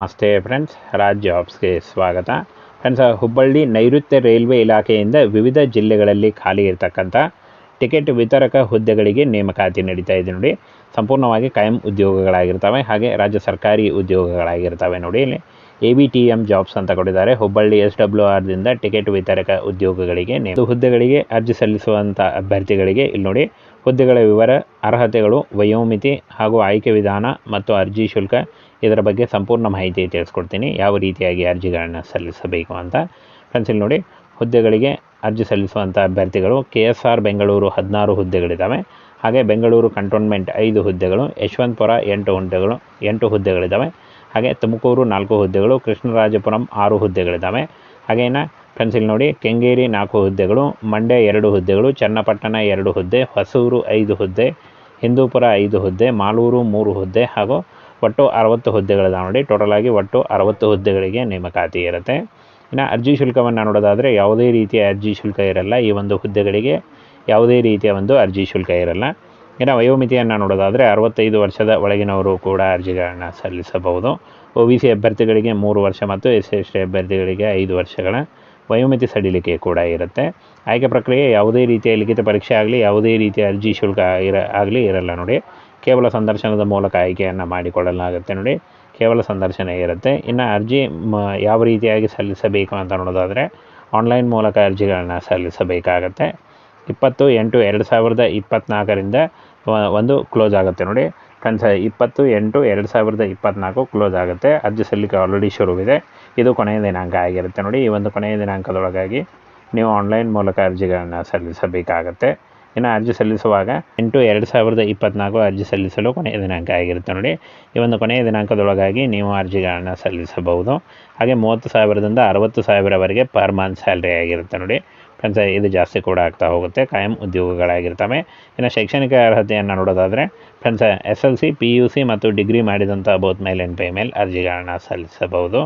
ನಮಸ್ತೆ ಫ್ರೆಂಡ್ಸ್, ರಾಜ್ ಜಾಬ್ಸ್ಗೆ ಸ್ವಾಗತ. ಫ್ರೆಂಡ್ಸ್, ಹುಬ್ಬಳ್ಳಿ ನೈಋತ್ಯ ರೈಲ್ವೆ ಇಲಾಖೆಯಿಂದ ವಿವಿಧ ಜಿಲ್ಲೆಗಳಲ್ಲಿ ಖಾಲಿ ಇರತಕ್ಕಂಥ ಟಿಕೆಟ್ ವಿತರಕ ಹುದ್ದೆಗಳಿಗೆ ನೇಮಕಾತಿ ನಡೀತಾ ಇದೆ ನೋಡಿ. ಸಂಪೂರ್ಣವಾಗಿ ಕಾಯಂ ಉದ್ಯೋಗಗಳಾಗಿರ್ತವೆ, ಹಾಗೆ ರಾಜ್ಯ ಸರ್ಕಾರಿ ಉದ್ಯೋಗಗಳಾಗಿರ್ತವೆ ನೋಡಿ. ಇಲ್ಲಿ ABTM ಜಾಬ್ಸ್ ಅಂತ ಕೊಟ್ಟಿದ್ದಾರೆ. ಹುಬ್ಬಳ್ಳಿ SWRದಿಂದ ಟಿಕೆಟ್ ವಿತರಕ ಉದ್ಯೋಗಗಳಿಗೆ ಹುದ್ದೆಗಳಿಗೆ ಅರ್ಜಿ ಸಲ್ಲಿಸುವಂಥ ಅಭ್ಯರ್ಥಿಗಳಿಗೆ ಇಲ್ಲಿ ನೋಡಿ ಹುದ್ದೆಗಳ ವಿವರ, ಅರ್ಹತೆಗಳು, ವಯೋಮಿತಿ ಹಾಗೂ ಆಯ್ಕೆ ವಿಧಾನ ಮತ್ತು ಅರ್ಜಿ ಶುಲ್ಕ, ಇದರ ಬಗ್ಗೆ ಸಂಪೂರ್ಣ ಮಾಹಿತಿ ತಿಳಿಸ್ಕೊಡ್ತೀನಿ. ಯಾವ ರೀತಿಯಾಗಿ ಅರ್ಜಿಗಳನ್ನು ಸಲ್ಲಿಸಬೇಕು ಅಂತ. ಫ್ರೆಂಡ್ಸ್, ಇಲ್ಲಿ ನೋಡಿ ಹುದ್ದೆಗಳಿಗೆ ಅರ್ಜಿ ಸಲ್ಲಿಸುವಂಥ ಅಭ್ಯರ್ಥಿಗಳು KSR ಬೆಂಗಳೂರು 16 ಹುದ್ದೆಗಳಿದ್ದಾವೆ. ಹಾಗೆ ಬೆಂಗಳೂರು ಕಂಟೋನ್ಮೆಂಟ್ 5 ಹುದ್ದೆಗಳು, ಯಶವಂತಪುರ 8 ಹುದ್ದೆಗಳಿದ್ದಾವೆ. ಹಾಗೆ ತುಮಕೂರು 4 ಹುದ್ದೆಗಳು, ಕೃಷ್ಣರಾಜಪುರಂ 6 ಹುದ್ದೆಗಳಿದ್ದಾವೆ. ಹಾಗೇನ ಫ್ರೆಂಡ್ಸ್, ಇಲ್ಲಿ ನೋಡಿ ಕೆಂಗೇರಿ 4 ಹುದ್ದೆಗಳು, ಮಂಡ್ಯ 2 ಹುದ್ದೆಗಳು, ಚನ್ನಪಟ್ಟಣ 2 ಹುದ್ದೆ, ಹೊಸೂರು 5 ಹುದ್ದೆ, ಹಿಂದೂಪುರ 5 ಹುದ್ದೆ, ಮಾಲೂರು 3 ಹುದ್ದೆ ಹಾಗೂ ಒಟ್ಟು 60 ಹುದ್ದೆಗಳಿದಾವೆ ನೋಡಿ. ಟೋಟಲ್ ಆಗಿ ಒಟ್ಟು 60 ಹುದ್ದೆಗಳಿಗೆ ನೇಮಕಾತಿ ಇರುತ್ತೆ. ಇನ್ನು ಅರ್ಜಿ ಶುಲ್ಕವನ್ನು ನೋಡೋದಾದರೆ ಯಾವುದೇ ರೀತಿಯ ಅರ್ಜಿ ಶುಲ್ಕ ಇರಲ್ಲ. ಈ ಒಂದು ಹುದ್ದೆಗಳಿಗೆ ಯಾವುದೇ ರೀತಿಯ ಒಂದು ಅರ್ಜಿ ಶುಲ್ಕ ಇರಲ್ಲ. ಇನ್ನು ವಯೋಮಿತಿಯನ್ನು ನೋಡೋದಾದರೆ 65 ವರ್ಷದ ಒಳಗಿನವರು ಕೂಡ ಅರ್ಜಿಗಳನ್ನು ಸಲ್ಲಿಸಬಹುದು. OBC ಅಭ್ಯರ್ಥಿಗಳಿಗೆ 3 ವರ್ಷ ಮತ್ತು SC/ST ಅಭ್ಯರ್ಥಿಗಳಿಗೆ 5 ವರ್ಷಗಳ ವಯೋಮಿತಿ ಸಡಿಲಿಕೆ ಕೂಡ ಇರುತ್ತೆ. ಆಯ್ಕೆ ಪ್ರಕ್ರಿಯೆ ಯಾವುದೇ ರೀತಿಯ ಲಿಖಿತ ಪರೀಕ್ಷೆ ಆಗಲಿ, ಯಾವುದೇ ರೀತಿಯ ಅರ್ಜಿ ಶುಲ್ಕ ಆಗಲಿ ಇರಲ್ಲ ನೋಡಿ. ಕೇವಲ ಸಂದರ್ಶನದ ಮೂಲಕ ಆಯ್ಕೆಯನ್ನು ಮಾಡಿಕೊಳ್ಳಲಾಗುತ್ತೆ ನೋಡಿ. ಕೇವಲ ಸಂದರ್ಶನ ಇರುತ್ತೆ. ಇನ್ನು ಅರ್ಜಿ ಯಾವ ರೀತಿಯಾಗಿ ಸಲ್ಲಿಸಬೇಕು ಅಂತ ನೋಡೋದಾದರೆ ಆನ್ಲೈನ್ ಮೂಲಕ ಅರ್ಜಿಗಳನ್ನು ಸಲ್ಲಿಸಬೇಕಾಗತ್ತೆ. 20/8/2024 ಒಂದು ಕ್ಲೋಸ್ ಆಗುತ್ತೆ ನೋಡಿ. ಫ್ರೆಂಡ್ಸ್, 20/8/2024 ಕ್ಲೋಸ್ ಆಗುತ್ತೆ. ಅರ್ಜಿ ಸಲ್ಲಿಕೆ ಆಲ್ರೆಡಿ ಶುರುವಿದೆ. ಇದು ಕೊನೆಯ ದಿನಾಂಕ ಆಗಿರುತ್ತೆ ನೋಡಿ. ಈ ಒಂದು ಕೊನೆಯ ದಿನಾಂಕದೊಳಗಾಗಿ ನೀವು ಆನ್ಲೈನ್ ಮೂಲಕ ಅರ್ಜಿಗಳನ್ನು ಸಲ್ಲಿಸಬೇಕಾಗತ್ತೆ. ಇನ್ನು ಅರ್ಜಿ ಸಲ್ಲಿಸುವಾಗ 8/2/2024 ಅರ್ಜಿ ಸಲ್ಲಿಸಲು ಕೊನೆಯ ದಿನಾಂಕ ಆಗಿರುತ್ತೆ ನೋಡಿ. ಈ ಒಂದು ಕೊನೆಯ ದಿನಾಂಕದೊಳಗಾಗಿ ನೀವು ಅರ್ಜಿಗಳನ್ನು ಸಲ್ಲಿಸಬಹುದು. ಹಾಗೆ 30,000ದಿಂದ 60,000ವರೆಗೆ ಪರ್ ಮಂತ್ ಸ್ಯಾಲ್ರಿ ಆಗಿರುತ್ತೆ ನೋಡಿ. ಫ್ರೆಂಡ್ಸ್, ಇದು ಜಾಸ್ತಿ ಕೂಡ ಆಗ್ತಾ ಹೋಗುತ್ತೆ. ಕಾಯಂ ಉದ್ಯೋಗಗಳಾಗಿರ್ತವೆ. ಇನ್ನು ಶೈಕ್ಷಣಿಕ ಅರ್ಹತೆಯನ್ನು ನೋಡೋದಾದರೆ ಫ್ರೆಂಡ್ಸ್, SLC, PUC ಮತ್ತು ಡಿಗ್ರಿ ಮಾಡಿದಂಥ ಬೋತ್ ಮೇಲ್ ಆ್ಯಂಡ್ ಫಿಮೇಲ್ ಅರ್ಜಿಗಳನ್ನು ಸಲ್ಲಿಸಬಹುದು.